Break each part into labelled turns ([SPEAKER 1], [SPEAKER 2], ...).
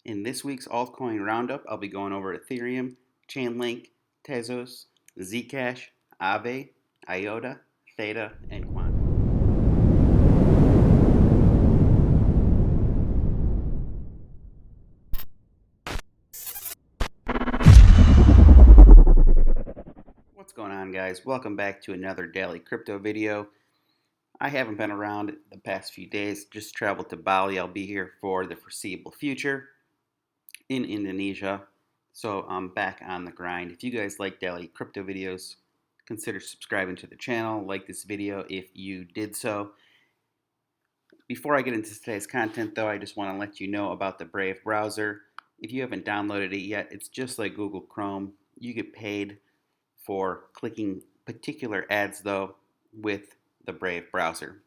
[SPEAKER 1] In this week's Altcoin Roundup, I'll be going over Ethereum, Chainlink, Tezos, Zcash, Aave, IOTA, Theta, and Quant. What's going on, guys? Welcome back to another daily crypto video. I haven't been around the past few days, just traveled to Bali. I'll be here for the foreseeable future in Indonesia. So I'm back on the grind. If you guys like daily crypto videos, consider subscribing to the channel. Like this video if you did so. Before I get into today's content, though, I just want to let you know about the Brave browser. If you haven't downloaded it yet, it's just like Google Chrome. You get paid for clicking particular ads, though, with the Brave browser.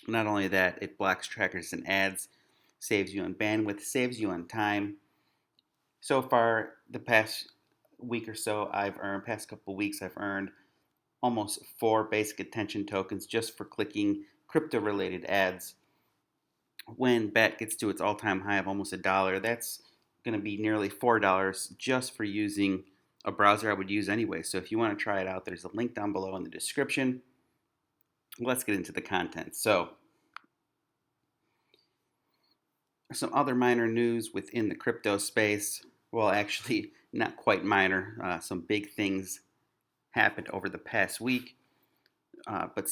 [SPEAKER 1] Not only that, it blocks trackers and ads, saves you on bandwidth, saves you on time. So far, the past week or so, past couple weeks, I've earned almost 4 basic attention tokens just for clicking crypto-related ads. When BAT gets to its all-time high of almost $1, that's going to be nearly $4 just for using a browser I would use anyway. So if you want to try it out, there's a link down below in the description. Let's get into the content. So, some other minor news within the crypto space. Well, actually, not quite minor. Some big things happened over the past week. But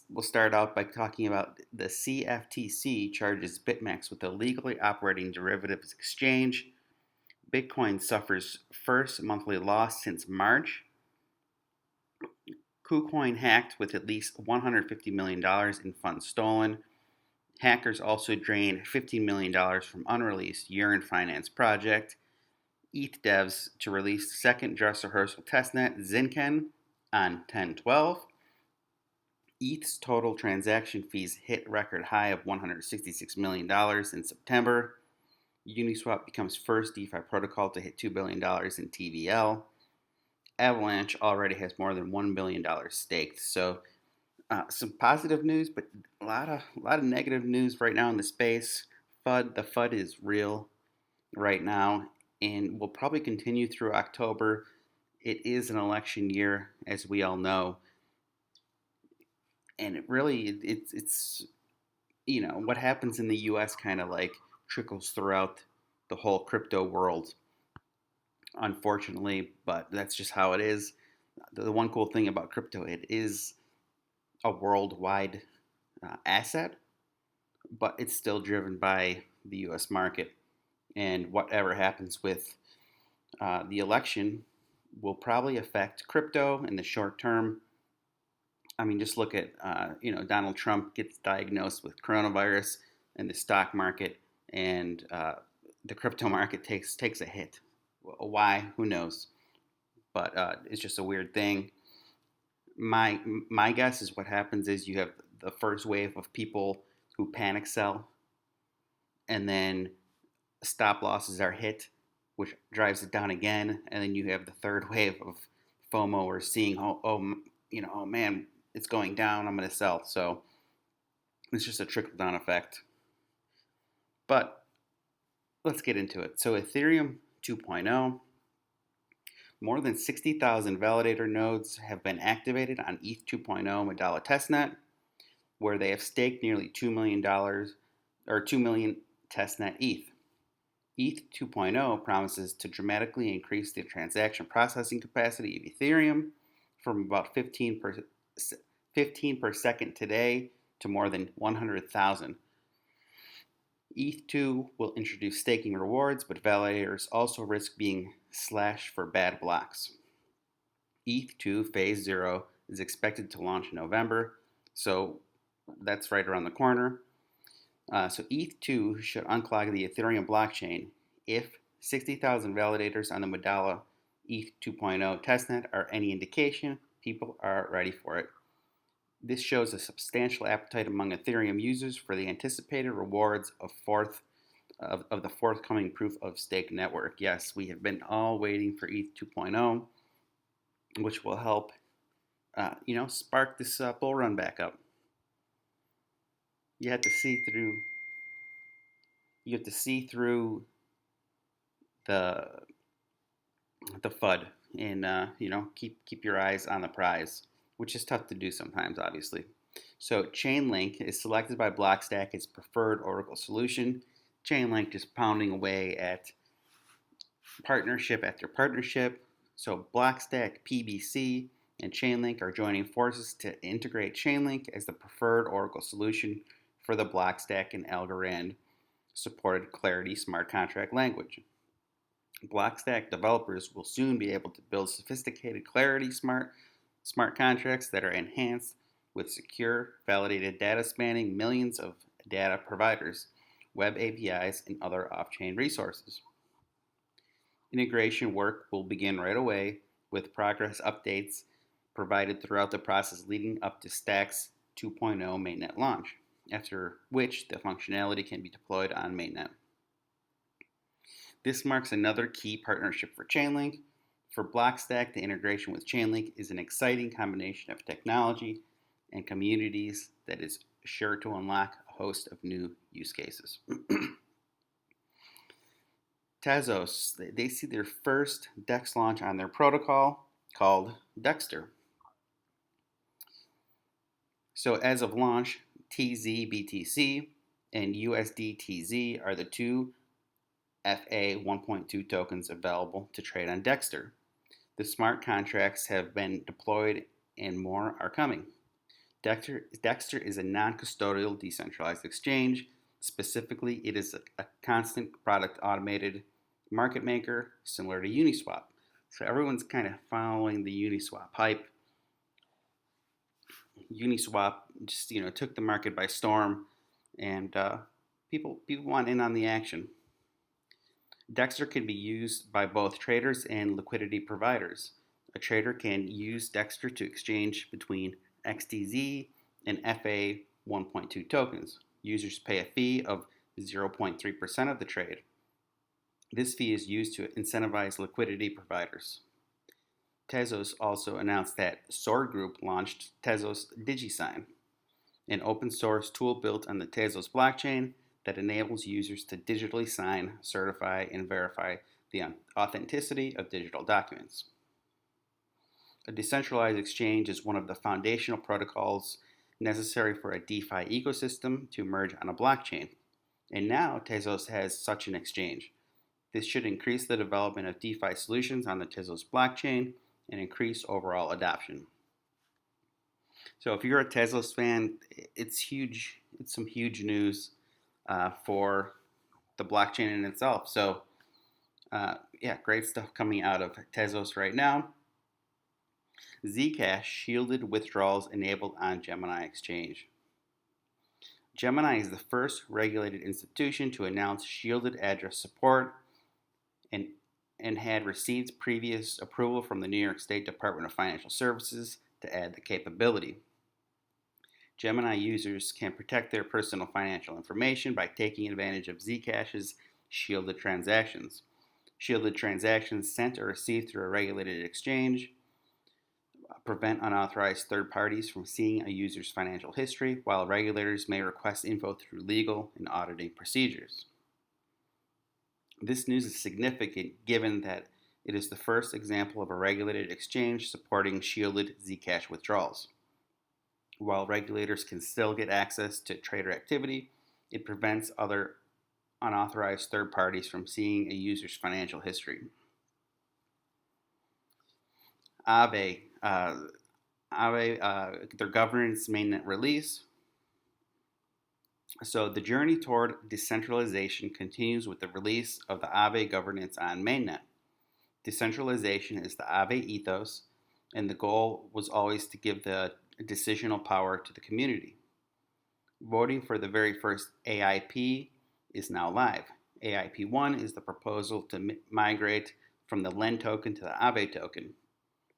[SPEAKER 1] we'll start out by talking about the CFTC charges BitMEX with illegally operating derivatives exchange. Bitcoin suffers first monthly loss since March. KuCoin hacked with at least $150 million in funds stolen. Hackers also drained $15 million from unreleased Urine Finance project. ETH devs to release second dress rehearsal testnet Zinken on 10/12. ETH's total transaction fees hit record high of $166 million in September. Uniswap becomes first DeFi protocol to hit $2 billion in TVL. Avalanche already has more than $1 billion staked. So some positive news, but a lot of negative news right now in the space. The FUD is real right now, and will probably continue through October. It is an election year, as we all know, and it's what happens in the U.S. kind of like trickles throughout the whole crypto world, unfortunately. But that's just how it is. The one cool thing about crypto, it is a worldwide asset, but it's still driven by the U.S. market. And whatever happens with the election will probably affect crypto in the short term. I mean, just look at Donald Trump gets diagnosed with coronavirus, and the stock market and the crypto market takes a hit. Why? Who knows? But it's just a weird thing. My guess is what happens is you have the first wave of people who panic sell, and then stop losses are hit, which drives it down again, and then you have the third wave of FOMO or seeing oh man, it's going down, I'm going to sell. So it's just a trickle down effect. But let's get into it. So Ethereum 2.0. More than 60,000 validator nodes have been activated on ETH 2.0 Medalla testnet, where they have staked nearly $2 million or 2 million testnet ETH. ETH 2.0 promises to dramatically increase the transaction processing capacity of Ethereum from about 15 per second today to more than 100,000. ETH2 will introduce staking rewards, but validators also risk being slashed for bad blocks. ETH2 Phase 0 is expected to launch in November, so that's right around the corner. So ETH2 should unclog the Ethereum blockchain if 60,000 validators on the Medalla ETH 2.0 testnet are any indication. People are ready for it. This shows a substantial appetite among Ethereum users for the anticipated rewards of the forthcoming proof of stake network. Yes, we have been all waiting for ETH 2.0, which will help, spark this bull run back up. You have to see through the FUD and keep your eyes on the prize, which is tough to do sometimes, obviously. So Chainlink is selected by Blockstack as preferred Oracle solution. Chainlink just pounding away at partnership after partnership. So Blockstack, PBC, and Chainlink are joining forces to integrate Chainlink as the preferred Oracle solution for the Blockstack and Algorand supported Clarity smart contract language. Blockstack developers will soon be able to build sophisticated Clarity smart contracts that are enhanced with secure, validated data spanning millions of data providers, web APIs, and other off-chain resources. Integration work will begin right away with progress updates provided throughout the process leading up to Stack's 2.0 mainnet launch, after which the functionality can be deployed on mainnet. This marks another key partnership for Chainlink. For Blockstack, the integration with Chainlink is an exciting combination of technology and communities that is sure to unlock a host of new use cases. Tezos, they see their first DEX launch on their protocol called Dexter. So as of launch, TZBTC and USDTZ are the two FA 1.2 tokens available to trade on Dexter. The smart contracts have been deployed and more are coming. Dexter is a non-custodial decentralized exchange. Specifically, it is a constant product automated market maker similar to Uniswap. So everyone's kind of following the Uniswap hype. Uniswap just took the market by storm, and people want in on the action. Dexter can be used by both traders and liquidity providers. A trader can use Dexter to exchange between XTZ and FA 1.2 tokens. Users pay a fee of 0.3% of the trade. This fee is used to incentivize liquidity providers. Tezos also announced that Sword Group launched Tezos DigiSign, an open source tool built on the Tezos blockchain that enables users to digitally sign, certify, and verify the authenticity of digital documents. A decentralized exchange is one of the foundational protocols necessary for a DeFi ecosystem to emerge on a blockchain, and now Tezos has such an exchange. This should increase the development of DeFi solutions on the Tezos blockchain and increase overall adoption. So if you're a Tezos fan, it's huge. It's some huge news for the blockchain in itself. So great stuff coming out of Tezos right now. Zcash shielded withdrawals enabled on Gemini Exchange. Gemini is the first regulated institution to announce shielded address support and had received previous approval from the New York State Department of Financial Services to add the capability. Gemini users can protect their personal financial information by taking advantage of Zcash's shielded transactions. Shielded transactions sent or received through a regulated exchange prevent unauthorized third parties from seeing a user's financial history, while regulators may request info through legal and auditing procedures. This news is significant given that it is the first example of a regulated exchange supporting shielded Zcash withdrawals. While regulators can still get access to trader activity, it prevents other unauthorized third parties from seeing a user's financial history. Aave, their governance mainnet release. So the journey toward decentralization continues with the release of the Aave governance on mainnet. Decentralization is the Aave ethos, and the goal was always to give the decisional power to the community. Voting for the very first AIP is now live. AIP 1 is the proposal to migrate from the LEN token to the Aave token,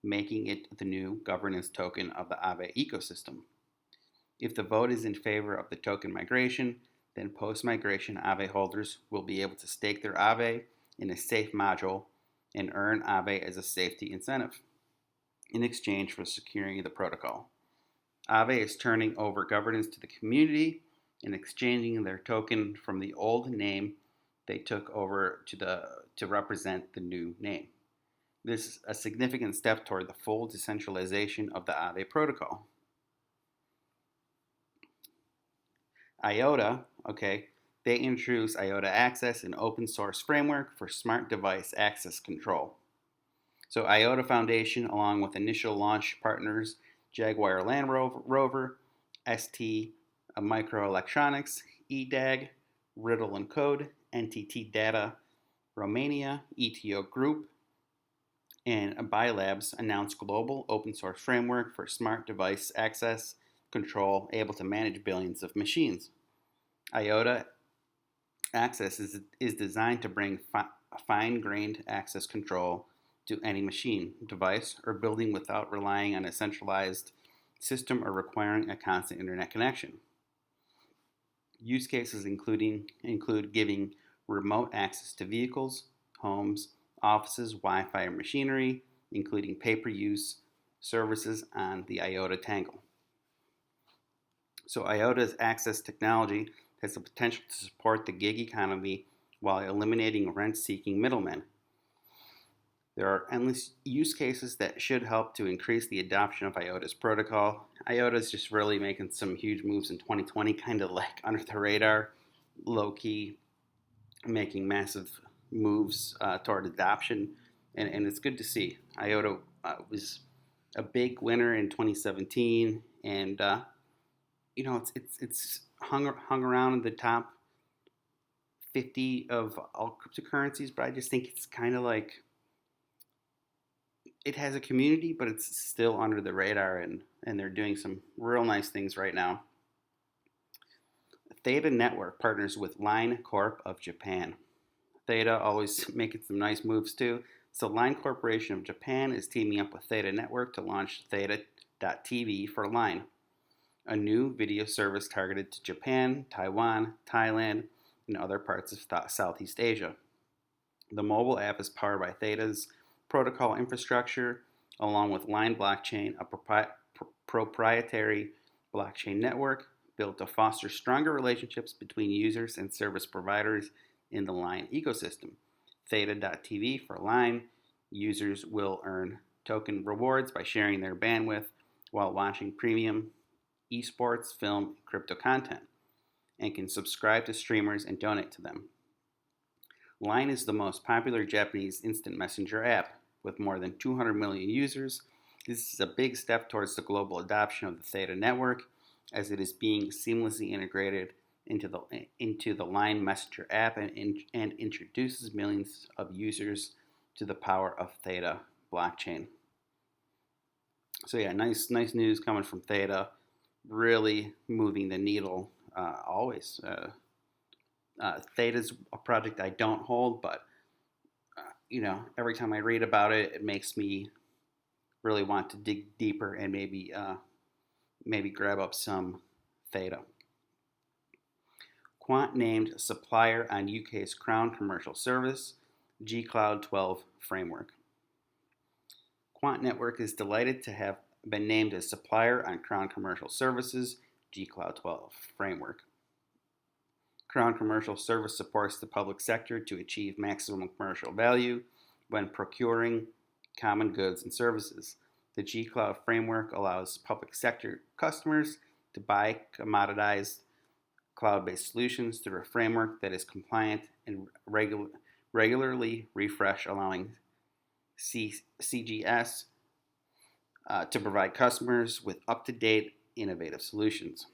[SPEAKER 1] making it the new governance token of the Aave ecosystem. If the vote is in favor of the token migration, then post-migration Aave holders will be able to stake their Aave in a safe module and earn Aave as a safety incentive in exchange for securing the protocol. Aave is turning over governance to the community and exchanging their token from the old name they took over to represent the new name. This is a significant step toward the full decentralization of the Aave protocol. IOTA, okay, they introduced IOTA Access, an open source framework for smart device access control. So IOTA Foundation, along with initial launch partners Jaguar Land Rover, ST Microelectronics, EDAG, Riddle and Code, NTT Data Romania, ETO Group, and Bilabs announced global open source framework for smart device access control able to manage billions of machines. IOTA Access is designed to bring fine-grained access control to any machine, device, or building without relying on a centralized system or requiring a constant internet connection. Use cases include giving remote access to vehicles, homes, offices, Wi-Fi, or machinery, including pay-per-use services on the IOTA Tangle. So IOTA's access technology has the potential to support the gig economy while eliminating rent-seeking middlemen. There are endless use cases that should help to increase the adoption of IOTA's protocol. IOTA's just really making some huge moves in 2020, kind of like under the radar, low-key, making massive moves toward adoption, and it's good to see. IOTA was a big winner in 2017, and it's hung around in the top 50 of all cryptocurrencies, but I just think it's kind of like it has a community, but it's still under the radar, and they're doing some real nice things right now. Theta Network partners with Line Corp of Japan. Theta always making some nice moves too. So Line Corporation of Japan is teaming up with Theta Network to launch Theta.tv for Line, a new video service targeted to Japan, Taiwan, Thailand, and other parts of Southeast Asia. The mobile app is powered by Theta's protocol infrastructure, along with Line Blockchain, a proprietary blockchain network built to foster stronger relationships between users and service providers in the Line ecosystem. Theta.tv for Line users will earn token rewards by sharing their bandwidth while watching premium esports, film, and crypto content, and can subscribe to streamers and donate to them. Line is the most popular Japanese instant messenger app with more than 200 million users. This is a big step towards the global adoption of the Theta network, as it is being seamlessly integrated into the Line Messenger app and introduces millions of users to the power of Theta blockchain. So yeah, nice news coming from Theta. Really moving the needle always. Theta's a project I don't hold, but every time I read about it, it makes me really want to dig deeper and maybe grab up some Theta. Quant named supplier on UK's Crown Commercial Service G-Cloud 12 framework. Quant Network is delighted to have been named as supplier on Crown Commercial Services G-Cloud 12 framework. Crown Commercial Service supports the public sector to achieve maximum commercial value when procuring common goods and services. The G-Cloud framework allows public sector customers to buy commoditized cloud-based solutions through a framework that is compliant and regularly refreshed, allowing CGS to provide customers with up-to-date, innovative solutions.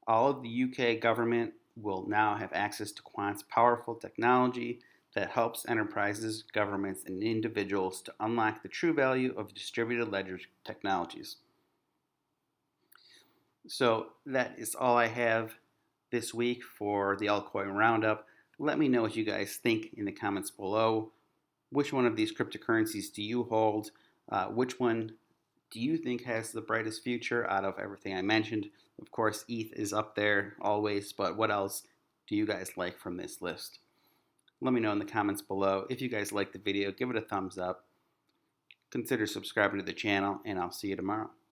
[SPEAKER 1] All of the UK government will now have access to Quant's powerful technology that helps enterprises, governments, and individuals to unlock the true value of distributed ledger technologies. So that is all I have this week for the Altcoin Roundup. Let me know what you guys think in the comments below. Which one of these cryptocurrencies do you hold? Which one do you think has the brightest future out of everything I mentioned? Of course, ETH is up there always, but what else do you guys like from this list? Let me know in the comments below. If you guys like the video, give it a thumbs up. Consider subscribing to the channel, and I'll see you tomorrow.